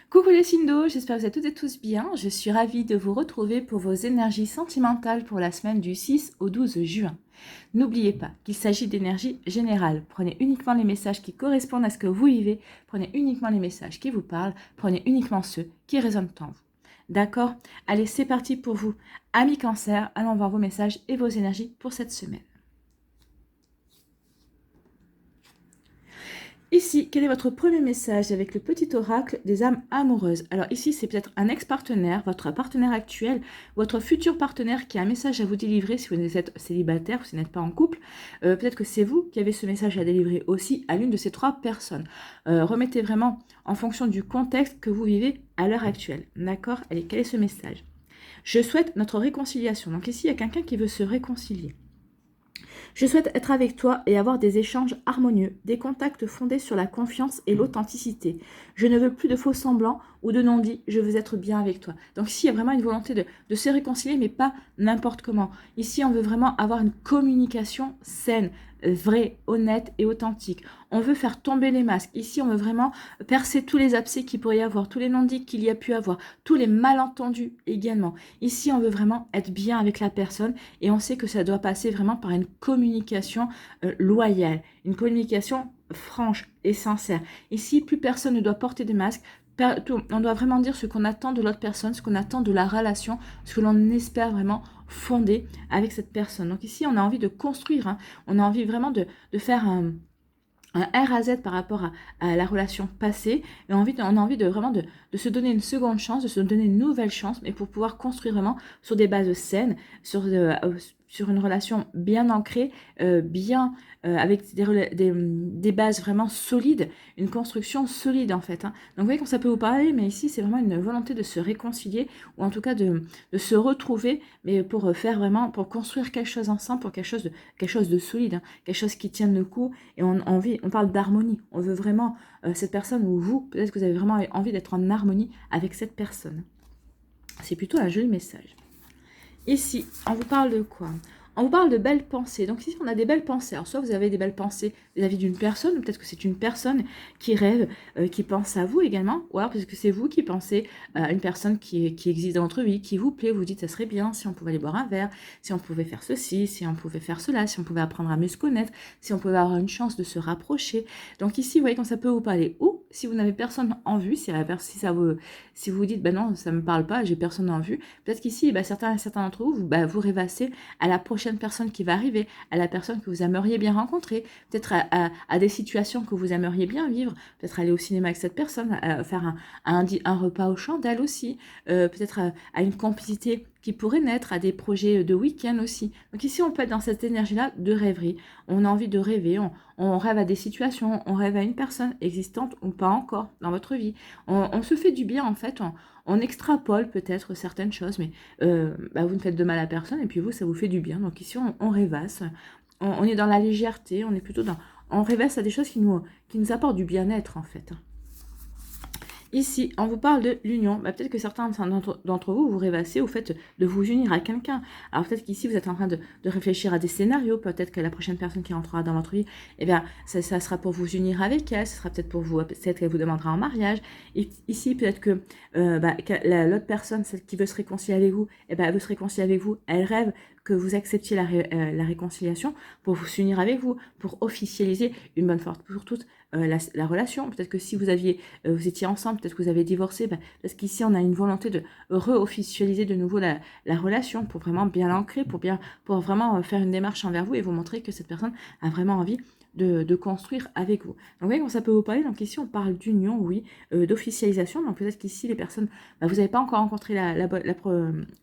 Coucou les signes d'eau, j'espère que vous êtes toutes et tous bien. Je suis ravie de vous retrouver pour vos énergies sentimentales pour la semaine du 6 au 12 juin. N'oubliez pas qu'il s'agit d'énergie générale. Prenez uniquement les messages qui correspondent à ce que vous vivez, prenez uniquement les messages qui vous parlent, prenez uniquement ceux qui résonnent en vous. D'accord? Allez, c'est parti pour vous. Amis Cancer, allons voir vos messages et vos énergies pour cette semaine. Ici, quel est votre premier message avec le petit oracle des âmes amoureuses? Alors ici, c'est peut-être un ex-partenaire, votre partenaire actuel, votre futur partenaire qui a un message à vous délivrer si vous êtes célibataire ou si vous n'êtes pas en couple. Peut-être que c'est vous qui avez ce message à délivrer aussi à l'une de ces trois personnes. Remettez vraiment en fonction du contexte que vous vivez à l'heure actuelle. D'accord? Allez, quel est ce message? Je souhaite notre réconciliation. Donc ici, il y a quelqu'un qui veut se réconcilier. Je souhaite être avec toi et avoir des échanges harmonieux, des contacts fondés sur la confiance et l'authenticité. Je ne veux plus de faux semblants ou de non-dits, je veux être bien avec toi. Donc ici, il y a vraiment une volonté de se réconcilier, mais pas n'importe comment. Ici, on veut vraiment avoir une communication saine, vraie, honnête et authentique. On veut faire tomber les masques. Ici, on veut vraiment percer tous les abcès qu'il pourrait y avoir, tous les non-dits qu'il y a pu avoir, tous les malentendus également. Ici, on veut vraiment être bien avec la personne et on sait que ça doit passer vraiment par une communication loyale, une communication franche et sincère. Ici, plus personne ne doit porter des masques. On doit vraiment dire ce qu'on attend de l'autre personne, ce qu'on attend de la relation, ce que l'on espère vraiment fonder avec cette personne. Donc ici, on a envie de construire, hein. On a envie vraiment de faire un R à Z par rapport à la relation passée. Et on a envie de vraiment de se donner une seconde chance, de se donner une nouvelle chance, mais pour pouvoir construire vraiment sur des bases saines, sur une relation bien ancrée, avec des bases vraiment solides, une construction solide en fait, hein. Donc vous voyez quand ça peut vous parler, mais ici c'est vraiment une volonté de se réconcilier, ou en tout cas de se retrouver, mais pour faire vraiment, pour construire quelque chose ensemble, pour quelque chose de solide, hein, quelque chose qui tienne le coup. Et on parle d'harmonie. On veut vraiment cette personne, ou vous, peut-être que vous avez vraiment envie d'être en harmonie avec cette personne. C'est plutôt un joli message. Ici, on vous parle de quoi? On vous parle de belles pensées. Donc ici, on a des belles pensées. Alors, soit vous avez des belles pensées vis-à-vis d'une personne, ou peut-être que c'est une personne qui rêve, qui pense à vous également, ou alors parce que c'est vous qui pensez à une personne qui existe dans votre vie, qui vous plaît, vous dites ça serait bien si on pouvait aller boire un verre, si on pouvait faire ceci, si on pouvait faire cela, si on pouvait apprendre à mieux se connaître, si on pouvait avoir une chance de se rapprocher. Donc ici, vous voyez quand ça peut vous parler. Ou si vous n'avez personne en vue, si vous vous dites, ben non, ça me parle pas, j'ai personne en vue, peut-être qu'ici, certains d'entre vous, vous rêvassez à la prochaine personne qui va arriver, à la personne que vous aimeriez bien rencontrer, peut-être à des situations que vous aimeriez bien vivre, peut-être aller au cinéma avec cette personne, faire un repas aux chandelles aussi, peut-être à une complicité qui pourrait naître, à des projets de week-end aussi. Donc ici, on peut être dans cette énergie-là de rêverie. On a envie de rêver, on rêve à des situations, on rêve à une personne existante ou pas encore dans votre vie. On se fait du bien en fait, on extrapole peut-être certaines choses, mais vous ne faites de mal à personne et puis vous, ça vous fait du bien. Donc ici, on rêvasse, on est dans la légèreté, on est plutôt on rêvasse à des choses qui nous apportent du bien-être en fait. Ici, on vous parle de l'union. Peut-être que certains d'entre vous, vous rêvassez au fait de vous unir à quelqu'un. Alors peut-être qu'ici, vous êtes en train de réfléchir à des scénarios. Peut-être que la prochaine personne qui rentrera dans votre vie, ça sera pour vous unir avec elle. Ce sera peut-être pour vous, peut-être qu'elle vous demandera en mariage. Et ici, peut-être que l'autre personne, celle qui veut se réconcilier avec vous, elle veut se réconcilier avec vous. Elle rêve que vous acceptiez la réconciliation pour vous unir avec vous, pour officialiser une bonne fois pour toutes la relation. Peut-être que si vous étiez ensemble, peut-être que vous avez divorcé, parce qu'ici on a une volonté de re-officialiser de nouveau la relation pour vraiment bien l'ancrer, pour vraiment faire une démarche envers vous et vous montrer que cette personne a vraiment envie de construire avec vous. Donc vous voyez comment ça peut vous parler. Donc ici on parle d'union, oui, d'officialisation. Donc peut-être qu'ici les personnes, vous n'avez pas encore rencontré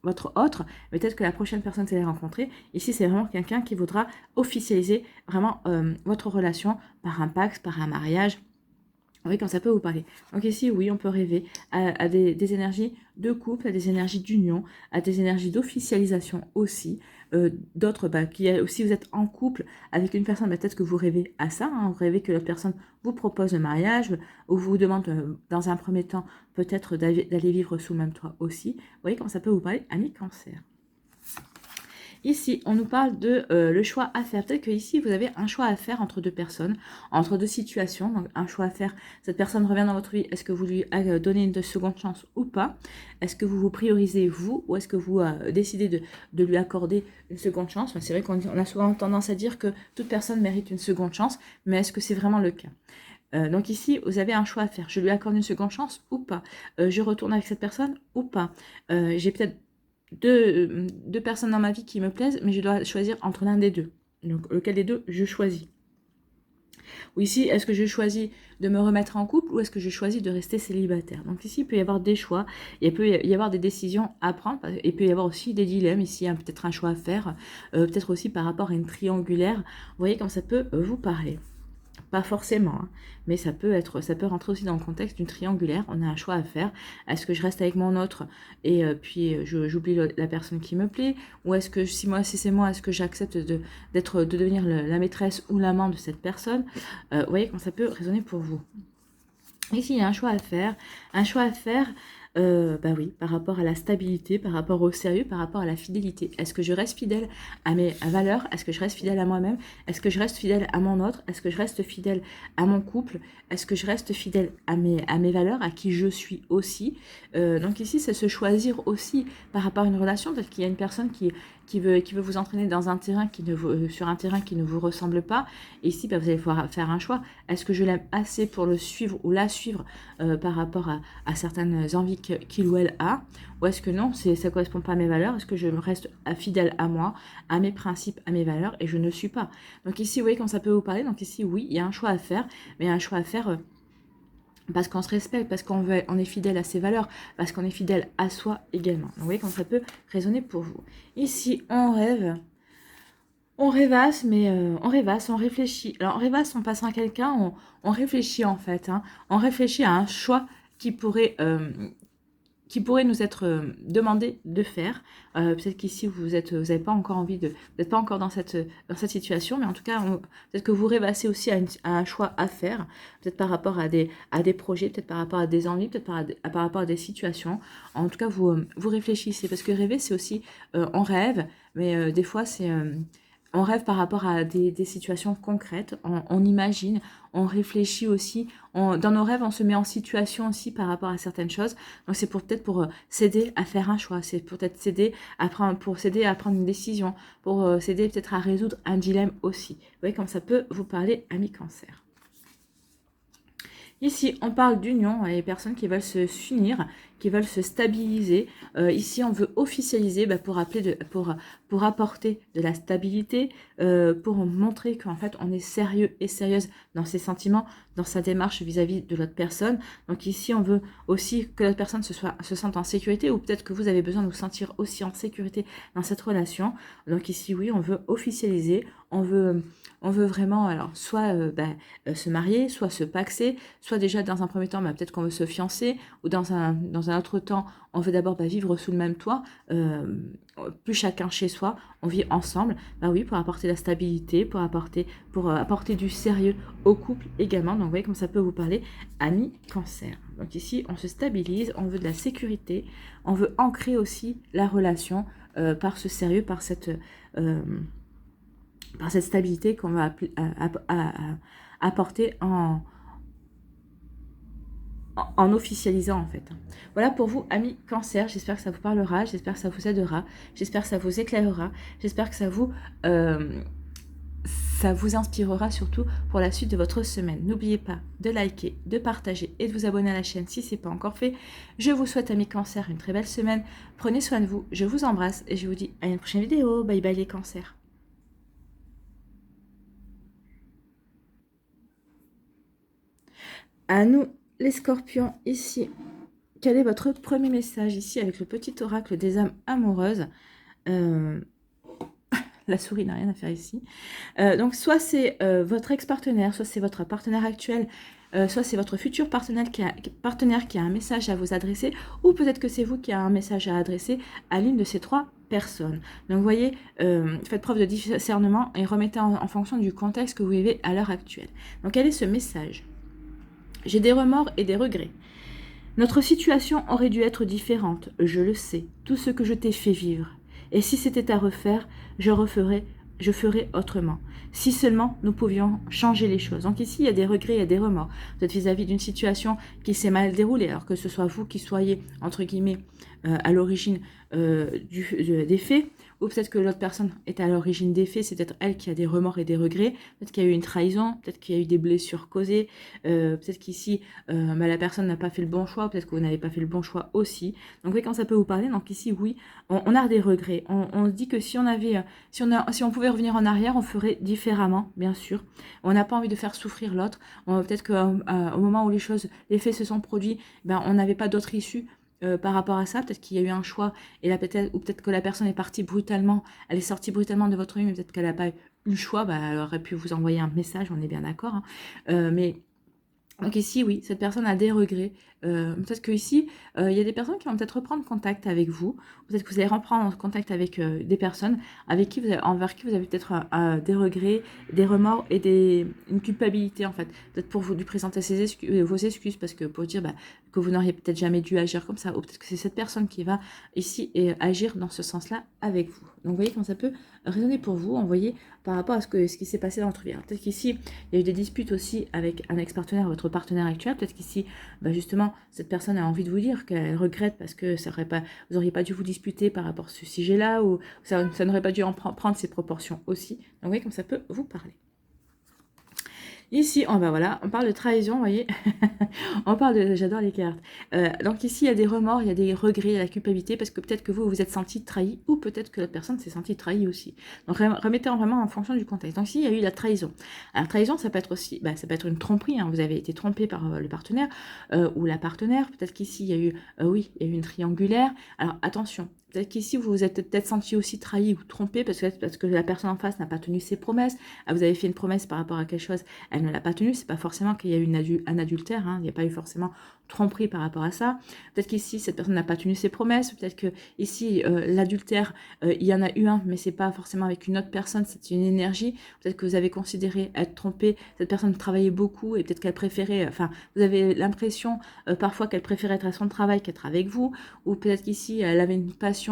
votre autre, mais peut-être que la prochaine personne que vous allez rencontrer, ici c'est vraiment quelqu'un qui voudra officialiser vraiment votre relation par un pacte, par un mariage. Oui, quand ça peut vous parler. Donc ici, oui, on peut rêver à des énergies de couple, à des énergies d'union, à des énergies d'officialisation aussi. D'autres, si vous êtes en couple avec une personne, peut-être que vous rêvez à ça, hein, vous rêvez que l'autre personne vous propose le mariage, ou vous demande dans un premier temps peut-être d'aller vivre sous le même toit aussi. Vous voyez quand ça peut vous parler, amis Cancer. Ici, on nous parle de le choix à faire. Peut-être que ici, vous avez un choix à faire entre deux personnes, entre deux situations. Donc, un choix à faire. Cette personne revient dans votre vie. Est-ce que vous lui donnez une seconde chance ou pas? Est-ce que vous vous priorisez vous ou est-ce que vous décidez de lui accorder une seconde chance? Enfin, c'est vrai qu'on a souvent tendance à dire que toute personne mérite une seconde chance, mais est-ce que c'est vraiment le cas? Donc ici, vous avez un choix à faire. Je lui accorde une seconde chance ou pas? Je retourne avec cette personne ou pas? J'ai peut-être deux personnes dans ma vie qui me plaisent, mais je dois choisir entre l'un des deux. Donc lequel des deux je choisis? Ou ici, est-ce que je choisis de me remettre en couple ou est-ce que je choisis de rester célibataire? Donc ici, il peut y avoir des choix, il peut y avoir des décisions à prendre, et il peut y avoir aussi des dilemmes. Ici, il y a peut-être un choix à faire, peut-être aussi par rapport à une triangulaire. Vous voyez comme ça peut vous parler. Pas forcément, hein, mais ça peut rentrer aussi dans le contexte d'une triangulaire. On a un choix à faire. Est-ce que je reste avec mon autre et puis j'oublie la personne qui me plaît, ou est-ce que si c'est moi, est-ce que j'accepte de devenir la maîtresse ou l'amant de cette personne? Vous voyez comment ça peut résonner pour vous. Ici, il y a un choix à faire. Un choix à faire, bah oui, par rapport à la stabilité, par rapport au sérieux, par rapport à la fidélité. Est-ce que je reste fidèle à mes valeurs? Est-ce que je reste fidèle à moi-même? Est-ce que je reste fidèle à mon autre? Est-ce que je reste fidèle à mon couple? Est-ce que je reste fidèle à mes valeurs, à qui je suis aussi? Donc ici, c'est se choisir aussi par rapport à une relation. Peut-être qu'il y a une personne qui veut vous entraîner dans un terrain sur un terrain qui ne vous ressemble pas. Et ici, bah, vous allez pouvoir faire un choix. Est-ce que je l'aime assez pour le suivre ou la suivre par rapport à certaines envies qu'il ou elle a? Ou est-ce que non, ça ne correspond pas à mes valeurs? Est-ce que je me reste fidèle à moi, à mes principes, à mes valeurs, et je ne suis pas? Donc ici, vous voyez quand ça peut vous parler. Donc ici, oui, il y a un choix à faire, mais un choix à faire parce qu'on se respecte, parce on est fidèle à ses valeurs, parce qu'on est fidèle à soi également. Donc, vous voyez quand ça peut résonner pour vous. Ici, on rêve. On rêvasse, mais on rêvasse, on réfléchit. Alors, on rêvasse en passant à quelqu'un, on réfléchit en fait. Hein. On réfléchit à un choix qui pourrait nous être demandé de faire. Peut-être qu'ici, vous n'avez pas encore envie vous n'êtes pas encore dans cette situation, mais en tout cas, peut-être que vous rêvassez aussi à un choix à faire, peut-être par rapport à des projets, peut-être par rapport à des envies, peut-être par rapport à des situations. En tout cas, vous réfléchissez, parce que rêver, c'est aussi, on rêve, mais des fois, c'est... on rêve par rapport à des situations concrètes, on imagine, on réfléchit aussi, dans nos rêves, on se met en situation aussi par rapport à certaines choses. Donc c'est peut-être pour s'aider à faire un choix, c'est peut-être s'aider à prendre une décision, pour s'aider peut-être à résoudre un dilemme aussi. Vous voyez comme ça peut vous parler, amis Cancer. Ici, on parle d'union, les personnes qui veulent s'unir, qui veulent se stabiliser. Ici, on veut officialiser pour apporter de la stabilité, pour montrer qu'en fait, on est sérieux et sérieuse dans ses sentiments, dans sa démarche vis-à-vis de l'autre personne. Donc ici, on veut aussi que l'autre personne se sente en sécurité, ou peut-être que vous avez besoin de vous sentir aussi en sécurité dans cette relation. Donc ici, oui, on veut officialiser, on veut vraiment, alors, soit se marier, soit se paxer, soit déjà dans un premier temps, peut-être qu'on veut se fiancer, ou dans un autre temps, on veut d'abord vivre sous le même toit, plus chacun chez soi, on vit ensemble, oui, pour apporter la stabilité, pour apporter du sérieux au couple également. Donc vous voyez comme ça peut vous parler, amis Cancer. Donc ici, on se stabilise, on veut de la sécurité, on veut ancrer aussi la relation par ce sérieux, par cette stabilité qu'on va apporter en officialisant en fait. Voilà pour vous, amis Cancer. J'espère que ça vous parlera, j'espère que ça vous aidera, j'espère que ça vous éclairera, j'espère que ça vous inspirera surtout pour la suite de votre semaine. N'oubliez pas de liker, de partager et de vous abonner à la chaîne si ce n'est pas encore fait. Je vous souhaite, amis Cancer, une très belle semaine. Prenez soin de vous, je vous embrasse et je vous dis à une prochaine vidéo. Bye bye les Cancers. À nous les Scorpions, ici, quel est votre premier message ici avec le petit oracle des âmes amoureuses? La souris n'a rien à faire ici. Donc soit c'est votre ex-partenaire, soit c'est votre partenaire actuel, soit c'est votre futur partenaire qui a un message à vous adresser, ou peut-être que c'est vous qui avez un message à adresser à l'une de ces trois personnes. Donc vous voyez, faites preuve de discernement et remettez en fonction du contexte que vous vivez à l'heure actuelle. Donc quel est ce message? J'ai des remords et des regrets. Notre situation aurait dû être différente, je le sais. Tout ce que je t'ai fait vivre. Et si c'était à refaire, je ferais autrement. Si seulement nous pouvions changer les choses. Donc ici, il y a des regrets, il y a des remords. Peut-être vis-à-vis d'une situation qui s'est mal déroulée, alors que ce soit vous qui soyez, entre guillemets, à l'origine des faits, ou peut-être que l'autre personne est à l'origine des faits, c'est peut-être elle qui a des remords et des regrets, peut-être qu'il y a eu une trahison, peut-être qu'il y a eu des blessures causées, peut-être qu'ici, la personne n'a pas fait le bon choix, peut-être que vous n'avez pas fait le bon choix aussi. Donc oui, quand ça peut vous parler, donc ici, oui, on a des regrets. On se dit que si on pouvait revenir en arrière, on ferait différemment, bien sûr. On n'a pas envie de faire souffrir l'autre. Peut-être qu'au moment où les faits se sont produits, ben, on n'avait pas d'autre issue. Par rapport à ça, peut-être qu'il y a eu un choix et là ou peut-être que la personne est partie brutalement, elle est sortie brutalement de votre vie, mais peut-être qu'elle n'a pas eu le choix, bah, elle aurait pu vous envoyer un message, on est bien d'accord, hein. Mais donc ici, oui, cette personne a des regrets. Peut-être qu'ici, il y a des personnes qui vont peut-être reprendre contact avec vous. Peut-être que vous allez reprendre contact avec des personnes envers qui vous avez peut-être des regrets, des remords et une culpabilité, en fait. Peut-être pour vous lui présenter vos excuses, parce que pour dire bah, que vous n'auriez peut-être jamais dû agir comme ça. Ou peut-être que c'est cette personne qui va ici agir dans ce sens-là avec vous. Donc vous voyez comment ça peut résonner pour vous, envoyer par rapport à ce qui s'est passé dans votre vie. Peut-être qu'ici, il y a eu des disputes aussi avec un ex-partenaire, votre partenaire actuel. Peut-être qu'ici, bah justement, cette personne a envie de vous dire qu'elle regrette parce que vous n'auriez pas dû vous disputer par rapport à ce sujet-là, ou ça n'aurait pas dû prendre ses proportions aussi. Donc vous voyez comme ça peut vous parler. Ici, on parle de trahison, vous voyez. J'adore les cartes. Donc ici, il y a des remords, il y a des regrets, il y a la culpabilité, parce que peut-être que vous vous êtes senti trahi, ou peut-être que l'autre personne s'est sentie trahie aussi. Donc remettez vraiment en fonction du contexte. Donc ici, il y a eu la trahison. Alors trahison, ça peut être aussi, ça peut être une tromperie, hein. Vous avez été trompé par le partenaire ou la partenaire. Peut-être qu'ici, il y a eu, il y a eu une triangulaire. Alors attention. Peut-être qu'ici, vous vous êtes peut-être senti aussi trahi ou trompé parce que la personne en face n'a pas tenu ses promesses. Ah, vous avez fait une promesse par rapport à quelque chose, elle ne l'a pas tenue. C'est pas forcément qu'il y a eu un adultère, hein. Il n'y a pas eu forcément tromperie par rapport à ça. Peut-être qu'ici, cette personne n'a pas tenu ses promesses. Peut-être que ici, l'adultère, il y en a eu un, mais c'est pas forcément avec une autre personne, c'est une énergie. Peut-être que vous avez considéré être trompé. Cette personne travaillait beaucoup et peut-être qu'elle préférait, vous avez l'impression parfois qu'elle préférait être à son travail qu'être avec vous. Ou peut-être qu'ici, elle avait une passion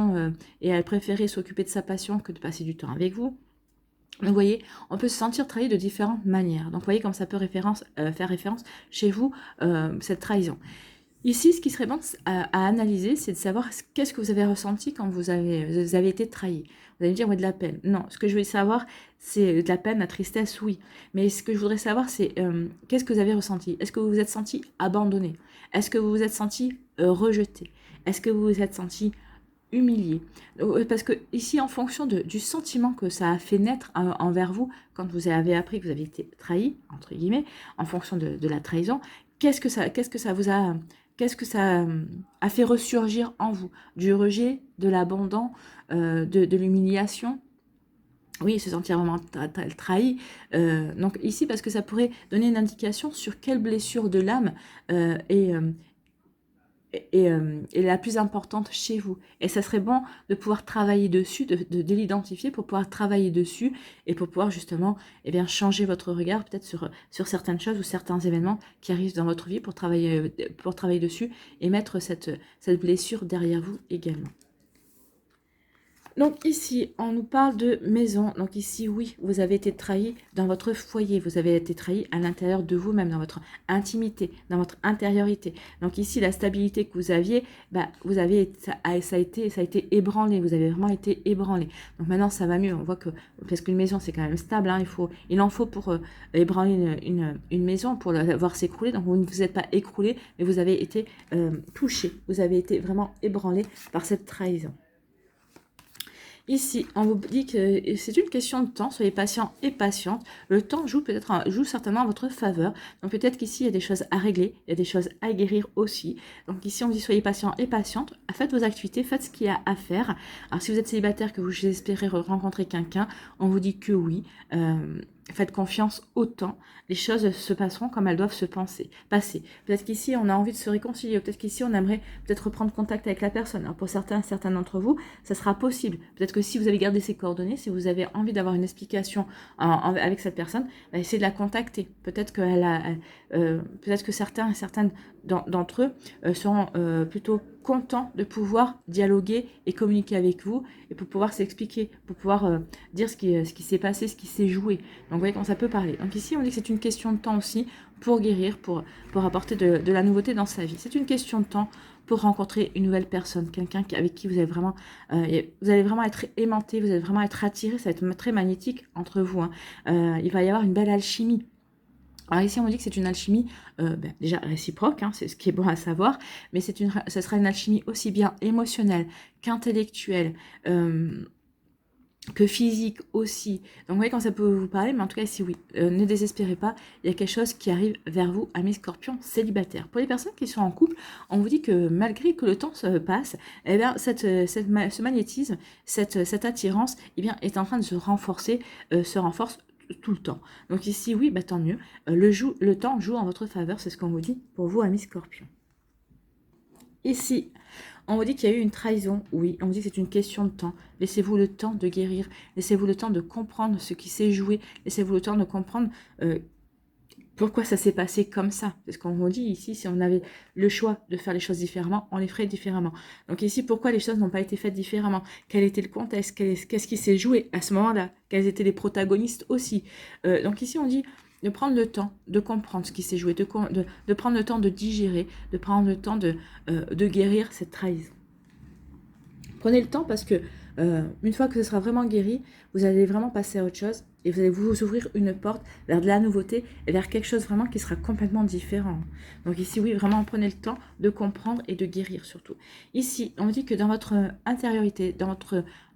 et elle préférait s'occuper de sa passion que de passer du temps avec vous. Donc vous voyez, on peut se sentir trahi de différentes manières. Donc vous voyez comme ça peut faire référence chez vous, cette trahison. Ici, ce qui serait bon à analyser, c'est de savoir qu'est-ce que vous avez ressenti quand vous avez été trahi. Vous allez me dire, ouais, de la peine. Non, ce que je veux savoir, c'est de la peine, la tristesse, oui. Mais ce que je voudrais savoir, c'est qu'est-ce que vous avez ressenti? Est-ce que vous vous êtes senti abandonné? Est-ce que vous vous êtes senti rejeté? Est-ce que vous vous êtes senti humilié? Parce que ici, en fonction du sentiment que ça a fait naître envers vous, quand vous avez appris que vous avez été trahi, entre guillemets, en fonction de la trahison, qu'est-ce que ça vous a... Qu'est-ce que ça a fait ressurgir en vous? Du rejet, de l'abandon, de l'humiliation? Oui, se sentir vraiment trahi. Donc ici, parce que ça pourrait donner une indication sur quelle blessure de l'âme est la plus importante chez vous. Et ça serait bon de pouvoir travailler dessus, de l'identifier pour pouvoir travailler dessus et pour pouvoir justement changer votre regard peut-être sur certaines choses ou certains événements qui arrivent dans votre vie pour travailler dessus et mettre cette blessure derrière vous également. Donc ici, on nous parle de maison. Donc ici, oui, vous avez été trahi dans votre foyer. Vous avez été trahi à l'intérieur de vous-même, dans votre intimité, dans votre intériorité. Donc ici, la stabilité que vous aviez, ça a été ébranlé. Vous avez vraiment été ébranlé. Donc maintenant, ça va mieux. On voit que, parce qu'une maison, c'est quand même stable, hein, il en faut pour ébranler une maison, pour la voir s'écrouler. Donc vous ne vous êtes pas écroulé, mais vous avez été touché. Vous avez été vraiment ébranlé par cette trahison. Ici, on vous dit que c'est une question de temps, soyez patient et patiente. Le temps joue certainement en votre faveur. Donc peut-être qu'ici, il y a des choses à régler, il y a des choses à guérir aussi. Donc ici, on vous dit soyez patient et patiente. Faites vos activités, faites ce qu'il y a à faire. Alors si vous êtes célibataire, que vous espérez rencontrer quelqu'un, on vous dit que oui. Faites confiance au temps. Les choses se passeront comme elles doivent se passer. Peut-être qu'ici, on a envie de se réconcilier. Peut-être qu'ici, on aimerait peut-être reprendre contact avec la personne. Alors pour certains d'entre vous, ça sera possible. Peut-être que si vous avez gardé ses coordonnées, si vous avez envie d'avoir une explication avec cette personne, essayez de la contacter. Peut-être que certaines d'entre eux seront plutôt content de pouvoir dialoguer et communiquer avec vous et pour pouvoir s'expliquer, pour pouvoir dire ce qui s'est passé, ce qui s'est joué. Donc vous voyez quand ça peut parler. Donc ici on dit que c'est une question de temps aussi pour guérir, pour apporter de la nouveauté dans sa vie. C'est une question de temps pour rencontrer une nouvelle personne, quelqu'un avec qui vous allez vraiment être aimanté, vous allez vraiment être attiré, ça va être très magnétique entre vous. Hein. Il va y avoir une belle alchimie. Alors ici, on me dit que c'est une alchimie déjà réciproque, hein, c'est ce qui est bon à savoir, mais ce sera une alchimie aussi bien émotionnelle qu'intellectuelle, que physique aussi. Donc vous voyez quand ça peut vous parler, mais en tout cas ici oui, ne désespérez pas, il y a quelque chose qui arrive vers vous, amis scorpions célibataires. Pour les personnes qui sont en couple, on vous dit que malgré que le temps se passe, eh bien ce magnétisme, cette attirance, eh bien, est en train de se renforcer, se renforce tout le temps. Donc ici oui, bah, tant mieux, le temps joue en votre faveur, c'est ce qu'on vous dit pour vous, amis scorpions. Ici, on vous dit qu'il y a eu une trahison, oui, on vous dit que c'est une question de temps. Laissez-vous le temps de guérir, laissez-vous le temps de comprendre ce qui s'est joué, laissez-vous le temps de comprendre pourquoi ça s'est passé comme ça. Parce qu'on vous dit ici, si on avait le choix de faire les choses différemment, on les ferait différemment. Donc ici, pourquoi les choses n'ont pas été faites différemment? Quel était le contexte? Qu'est-ce qui s'est joué à ce moment-là? Quels étaient les protagonistes aussi? Donc ici, on dit de prendre le temps de comprendre ce qui s'est joué, de prendre le temps de digérer, de prendre le temps de guérir cette trahison. Prenez le temps parce que une fois que ce sera vraiment guéri, vous allez vraiment passer à autre chose et vous allez vous ouvrir une porte vers de la nouveauté et vers quelque chose vraiment qui sera complètement différent. Donc ici, oui, vraiment prenez le temps de comprendre et de guérir surtout. Ici, on dit que dans votre intériorité, dans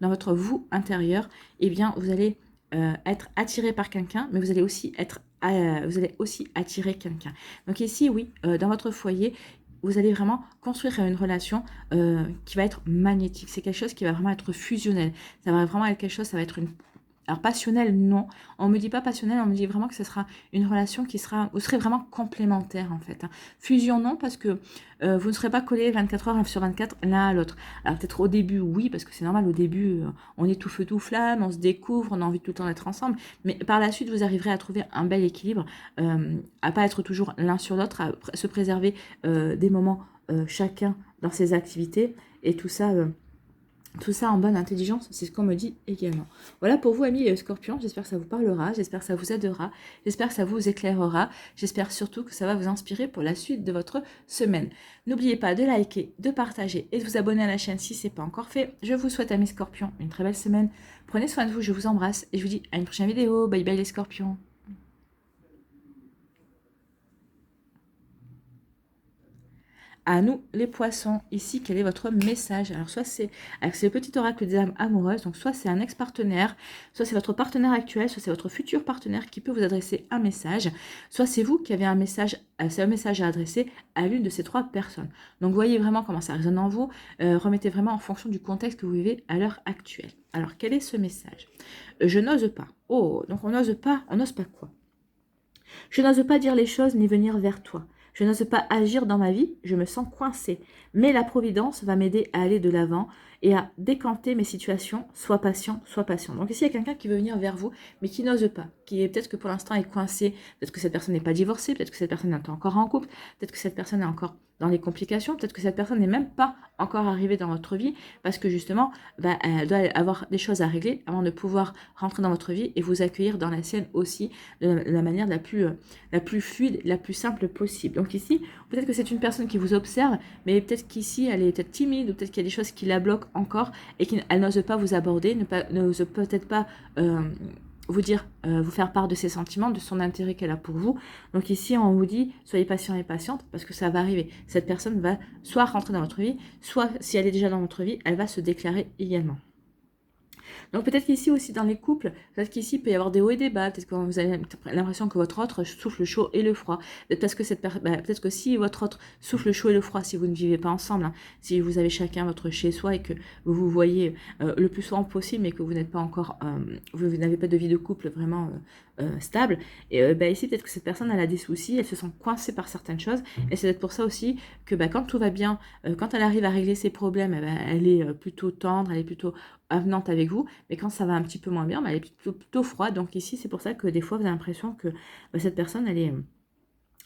votre vous intérieur, eh bien, vous allez être attiré par quelqu'un, mais vous allez aussi attirer quelqu'un. Donc ici, oui, dans votre foyer, vous allez vraiment construire une relation qui va être magnétique. C'est quelque chose qui va vraiment être fusionnel. Ça va vraiment être quelque chose, ça va être une... Alors passionnel, non. On ne me dit pas passionnel, on me dit vraiment que ce sera une relation qui sera... Vous serez vraiment complémentaire en fait. Hein. Fusion, non, parce que vous ne serez pas collés 24 heures sur 24 l'un à l'autre. Alors peut-être au début, oui, parce que c'est normal, au début, on est tout feu tout flamme, on se découvre, on a envie de tout le temps d'être ensemble. Mais par la suite, vous arriverez à trouver un bel équilibre, à pas être toujours l'un sur l'autre, à se préserver des moments chacun dans ses activités. Et tout ça... Tout ça en bonne intelligence, c'est ce qu'on me dit également. Voilà pour vous, amis scorpions, j'espère que ça vous parlera, j'espère que ça vous aidera, j'espère que ça vous éclairera, j'espère surtout que ça va vous inspirer pour la suite de votre semaine. N'oubliez pas de liker, de partager et de vous abonner à la chaîne si ce n'est pas encore fait. Je vous souhaite, amis scorpions, une très belle semaine. Prenez soin de vous, je vous embrasse et je vous dis à une prochaine vidéo. Bye bye les scorpions. À nous, les poissons, ici, quel est votre message? Alors, soit c'est avec le petit oracle des âmes amoureuses, donc soit c'est un ex-partenaire, soit c'est votre partenaire actuel, soit c'est votre futur partenaire qui peut vous adresser un message, soit c'est vous qui avez un message à adresser à l'une de ces trois personnes. Donc, voyez vraiment comment ça résonne en vous, remettez vraiment en fonction du contexte que vous vivez à l'heure actuelle. Alors, quel est ce message? Je n'ose pas. Oh, donc on n'ose pas quoi? Je n'ose pas dire les choses ni venir vers toi. Je n'ose pas agir dans ma vie, je me sens coincée. Mais la Providence va m'aider à aller de l'avant et à décanter mes situations, sois patient, sois patient. Donc ici, il y a quelqu'un qui veut venir vers vous, mais qui n'ose pas, qui est peut-être que pour l'instant est coincé, peut-être que cette personne n'est pas divorcée, peut-être que cette personne est encore en couple, peut-être que cette personne est encore dans les complications, peut-être que cette personne n'est même pas encore arrivée dans votre vie, parce que justement, elle doit avoir des choses à régler avant de pouvoir rentrer dans votre vie et vous accueillir dans la sienne aussi, de la manière la plus fluide, la plus simple possible. Donc ici, peut-être que c'est une personne qui vous observe, mais peut-être qu'ici, elle est peut-être timide, ou peut-être qu'il y a des choses qui la bloquent encore, et qu'elle n'ose pas vous aborder, n'ose peut-être pas vous dire, vous faire part de ses sentiments, de son intérêt qu'elle a pour vous. Donc ici, on vous dit, soyez patient et patiente, parce que ça va arriver. Cette personne va soit rentrer dans votre vie, soit, si elle est déjà dans votre vie, elle va se déclarer également. Donc peut-être qu'ici aussi dans les couples, peut-être qu'ici il peut y avoir des hauts et des bas, peut-être que vous avez l'impression que votre autre souffle le chaud et le froid, peut-être que si votre autre souffle le chaud et le froid, si vous ne vivez pas ensemble, hein, si vous avez chacun votre chez soi et que vous vous voyez le plus souvent possible mais que vous n'êtes pas encore, vous n'avez pas de vie de couple vraiment stable, et ici peut-être que cette personne elle a des soucis, elle se sent coincée par certaines choses, et c'est peut-être pour ça aussi que quand tout va bien, quand elle arrive à régler ses problèmes, elle est plutôt tendre, elle est plutôt avenante avec vous, mais quand ça va un petit peu moins bien, elle est plutôt froide. Donc ici, c'est pour ça que des fois, vous avez l'impression que cette personne, elle est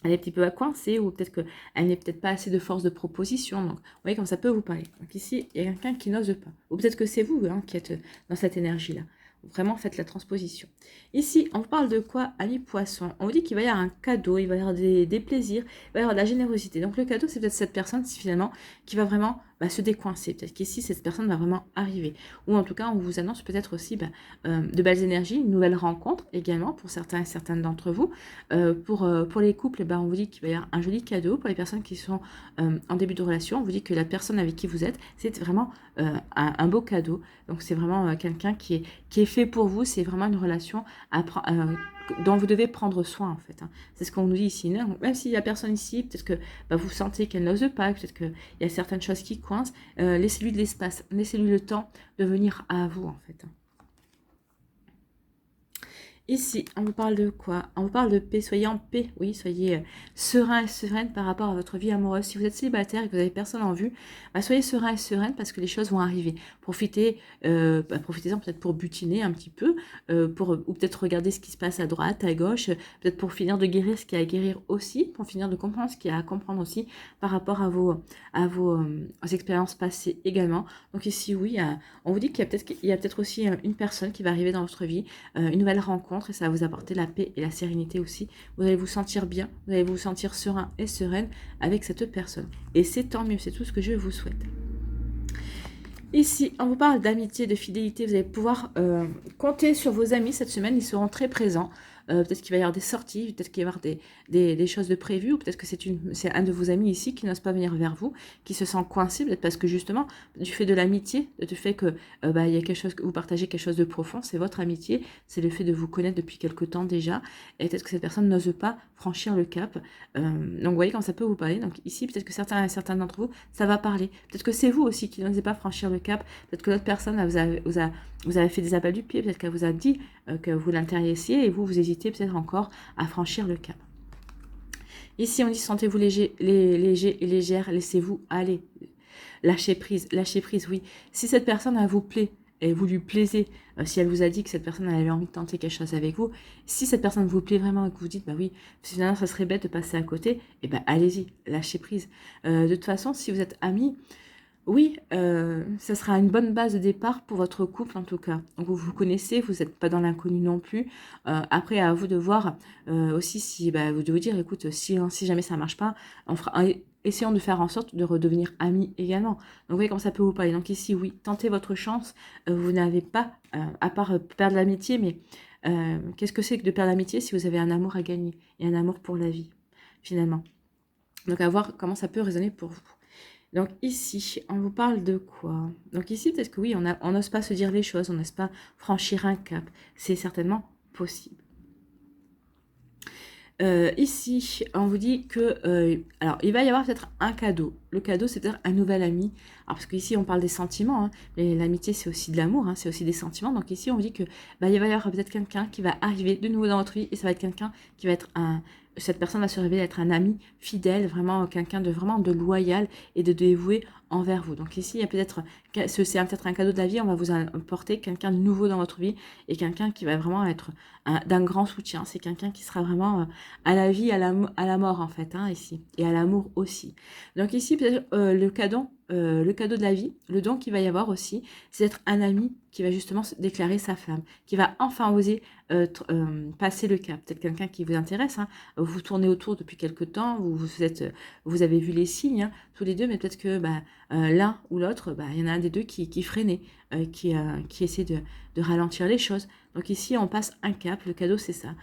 elle est un petit peu coincée ou peut-être qu'elle n'est peut-être pas assez de force de proposition. Donc, vous voyez comme ça peut vous parler. Donc ici, il y a quelqu'un qui n'ose pas. Ou peut-être que c'est vous qui êtes dans cette énergie-là. Vraiment, faites la transposition. Ici, on vous parle de quoi, ami poisson? On vous dit qu'il va y avoir un cadeau, il va y avoir des plaisirs, il va y avoir de la générosité. Donc le cadeau, c'est peut-être cette personne, finalement, qui va vraiment se décoincer. Peut-être qu'ici, cette personne va vraiment arriver. Ou en tout cas, on vous annonce peut-être aussi de belles énergies, une nouvelle rencontre également pour certains et certaines d'entre vous. Pour les couples, on vous dit qu'il va y avoir un joli cadeau. Pour les personnes qui sont en début de relation, on vous dit que la personne avec qui vous êtes, c'est vraiment un beau cadeau. Donc c'est vraiment quelqu'un qui est fait pour vous. C'est vraiment une relation dont vous devez prendre soin en fait. C'est ce qu'on nous dit ici. Non, même s'il y a personne ici, peut-être que vous sentez qu'elle n'ose pas, peut-être qu'il y a certaines choses qui coincent. Laissez-lui de l'espace, laissez-lui le temps de venir à vous en fait. Ici, on vous parle de quoi? On vous parle de paix. Soyez en paix, oui, soyez serein et sereine par rapport à votre vie amoureuse. Si vous êtes célibataire et que vous n'avez personne en vue, soyez serein et sereine parce que les choses vont arriver. Profitez-en peut-être pour butiner un petit peu, ou peut-être regarder ce qui se passe à droite, à gauche, peut-être pour finir de guérir ce qu'il y a à guérir aussi, pour finir de comprendre ce qu'il y a à comprendre aussi par rapport à vos expériences passées également. Donc ici, oui, on vous dit qu'il y a peut-être aussi une personne qui va arriver dans votre vie, une nouvelle rencontre, et ça va vous apporter la paix et la sérénité aussi. Vous allez vous sentir bien, vous allez vous sentir serein et sereine avec cette personne. Et c'est tant mieux, c'est tout ce que je vous souhaite. Ici, on vous parle d'amitié, de fidélité. Vous allez pouvoir compter sur vos amis cette semaine. Ils seront très présents. Peut-être qu'il va y avoir des sorties, peut-être qu'il va y avoir des choses de prévues, ou peut-être que c'est un de vos amis ici qui n'ose pas venir vers vous, qui se sent coincé, peut-être parce que justement, du fait de l'amitié, du fait que il y a quelque chose, que vous partagez quelque chose de profond, c'est votre amitié, c'est le fait de vous connaître depuis quelque temps déjà, et peut-être que cette personne n'ose pas franchir le cap. Donc vous voyez quand ça peut vous parler. Donc ici, peut-être que certains d'entre vous, ça va parler. Peut-être que c'est vous aussi qui n'osez pas franchir le cap. Peut-être que l'autre personne vous avez fait des appels du pied, peut-être qu'elle vous a dit que vous l'intéressiez et vous hésitez peut-être encore à franchir le cap. Ici, on dit sentez-vous léger et légère, laissez-vous aller. Lâchez prise, oui. Si cette personne, elle vous plaît, et vous lui plaisez, si elle vous a dit que cette personne elle avait envie de tenter quelque chose avec vous, si cette personne vous plaît vraiment et que vous dites, oui, finalement, ça serait bête de passer à côté, allez-y, lâchez prise. De toute façon, si vous êtes amis, oui, ça sera une bonne base de départ pour votre couple en tout cas. Donc vous vous connaissez, vous n'êtes pas dans l'inconnu non plus. Après, à vous de voir aussi si vous devez vous dire, écoute, si jamais ça ne marche pas, essayons de faire en sorte de redevenir amis également. Donc vous voyez comment ça peut vous parler. Donc ici, oui, tentez votre chance. Vous n'avez pas, à part perdre l'amitié, mais qu'est-ce que c'est que de perdre l'amitié si vous avez un amour à gagner et un amour pour la vie, finalement. Donc à voir comment ça peut résonner pour vous. Donc ici, on vous parle de quoi? Donc ici, peut-être que oui, on n'ose pas se dire les choses, on n'ose pas franchir un cap. C'est certainement possible. Ici, on vous dit que... alors, il va y avoir peut-être un cadeau. Le cadeau, c'est peut-être un nouvel ami. Alors, parce qu'ici, on parle des sentiments, mais l'amitié, c'est aussi de l'amour, c'est aussi des sentiments. Donc ici, on vous dit que il va y avoir peut-être quelqu'un qui va arriver de nouveau dans votre vie, et ça va être quelqu'un qui va être cette personne va se révéler être un ami fidèle, vraiment quelqu'un de loyal et de dévoué envers vous. Donc ici, il y a peut-être un cadeau de la vie, on va vous apporter quelqu'un de nouveau dans votre vie et quelqu'un qui va vraiment être d'un grand soutien. C'est quelqu'un qui sera vraiment à la vie, à la mort en fait, ici, et à l'amour aussi. Donc ici, peut-être le cadeau de la vie, le don qu'il va y avoir aussi, c'est d'être un ami qui va justement se déclarer sa femme, qui va enfin oser passer le cap. Peut-être quelqu'un qui vous intéresse, vous tournez autour depuis quelque temps, vous avez vu les signes, tous les deux, mais peut-être que l'un ou l'autre, il y en a un des deux qui freinait, qui essaie de ralentir les choses. Donc ici, on passe un cap, le cadeau c'est ça,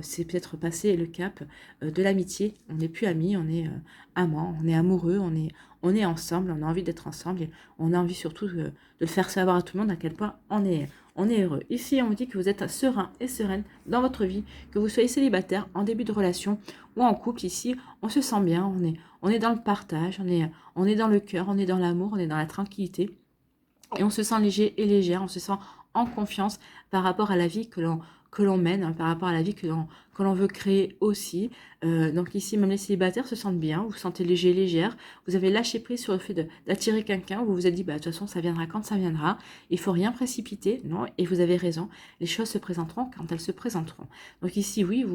c'est peut-être passer le cap de l'amitié. On n'est plus amis, on est amants, on est amoureux, on est ensemble, on a envie d'être ensemble, et on a envie surtout de le faire savoir à tout le monde à quel point on est heureux. Ici, on vous dit que vous êtes serein et sereine dans votre vie, que vous soyez célibataire, en début de relation ou en couple. Ici, on se sent bien, on est dans le partage, on est dans le cœur, on est dans l'amour, on est dans la tranquillité. Et on se sent léger et légère, on se sent en confiance par rapport à la vie que l'on mène, par rapport à la vie que l'on veut créer aussi. Donc ici, même les célibataires se sentent bien, vous vous sentez léger, légère. Vous avez lâché prise sur le fait d'attirer quelqu'un. Vous vous êtes dit, de toute façon, ça viendra quand ça viendra. Il faut rien précipiter, non. Et vous avez raison, les choses se présenteront quand elles se présenteront. Donc ici, oui,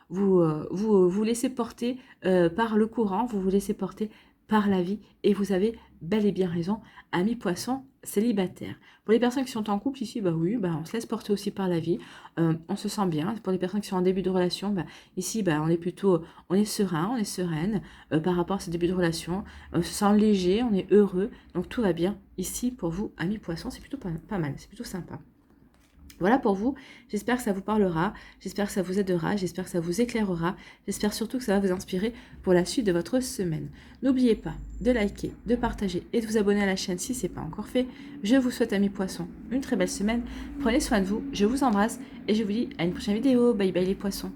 vous laissez porter par le courant, vous vous laissez porter par la vie et vous avez bel et bien raison, amis poissons célibataires. Pour les personnes qui sont en couple ici, bah oui, bah on se laisse porter aussi par la vie, on se sent bien. Pour les personnes qui sont en début de relation, bah ici, bah on est plutôt, on est serein, on est sereine par rapport à ce début de relation, on se sent léger, on est heureux, donc tout va bien ici pour vous, amis poissons, c'est plutôt pas mal, c'est plutôt sympa. Voilà pour vous, j'espère que ça vous parlera, j'espère que ça vous aidera, j'espère que ça vous éclairera, j'espère surtout que ça va vous inspirer pour la suite de votre semaine. N'oubliez pas de liker, de partager et de vous abonner à la chaîne si ce n'est pas encore fait. Je vous souhaite, amis poissons, une très belle semaine, prenez soin de vous, je vous embrasse et je vous dis à une prochaine vidéo, bye bye les poissons.